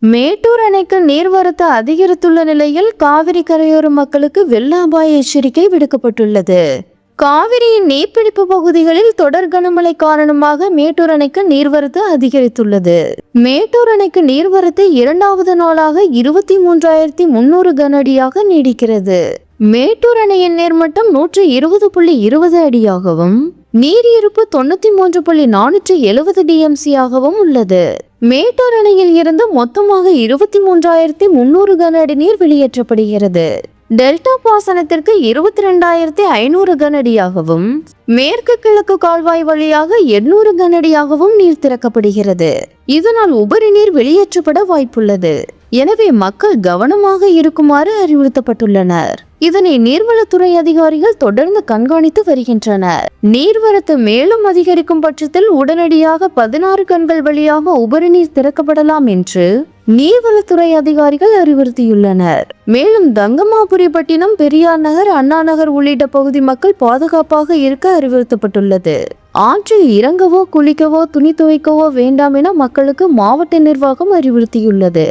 மேட்டூர் அணைக்கு நீர்வரத்து அதிகரித்துள்ள நிலையில் காவிரி கரையோர மக்களுக்கு வெள்ள அபாய எச்சரிக்கை விடுக்கப்பட்டுள்ளது. காவிரியின் நீர்பிடிப்பு பகுதிகளில் தொடர் கனமழை காரணமாக மேட்டூர் அணைக்கு நீர்வரத்து அதிகரித்துள்ளது. மேட்டூர் அணைக்கு நீர்வரத்து இரண்டாவது நாளாக 23,300 கன அடியாக நீடிக்கிறது. மேட்டூர் அணையின் நீர்மட்டம் 120.20 அடியாகவும் நீர் இருப்பு 93.470 டிஎம்சி ஆகவும் உள்ளது. மேட்டூர் அணையில் இருந்து மொத்தமாக 23,300 கன அடி நீர் வெளியேற்றப்படுகிறது. டெல்டா பாசனத்திற்கு 22,500 கனஅடியாகவும் மேற்கு கிழக்கு கால்வாய் வழியாக 800 கனஅடியாகவும் நீர் திறக்கப்படுகிறது. இதனால் உபரி நீர் வெளியேற்றப்பட வாய்ப்புள்ளது. எனவே மக்கள் கவனமாக இருக்குமாறு அறிவுறுத்தப்பட்டுள்ளனர். இதனை நீர்வளத்துறை அதிகாரிகள் தொடர்ந்து கண்காணித்து வருகின்றனர். நீர்வரத்து மேலும் அதிகரிக்கும் பட்சத்தில் உடனடியாக 16 கண்கள் வழியாக உபரி நீர் திறக்கப்படலாம் என்று நீர்வளத்துறை அதிகாரிகள் அறிவுறுத்தியுள்ளனர். மேலும் தங்கமாபுரிப்பட்டினம், பெரியார் நகர், அண்ணா நகர் உள்ளிட்ட பகுதி மக்கள் பாதுகாப்பாக இருக்க அறிவுறுத்தப்பட்டுள்ளது. ஆற்றில் இறங்கவோ குளிக்கவோ துணி துவைக்கவோ வேண்டாம் என மக்களுக்கு மாவட்ட நிர்வாகம் அறிவுறுத்தியுள்ளது.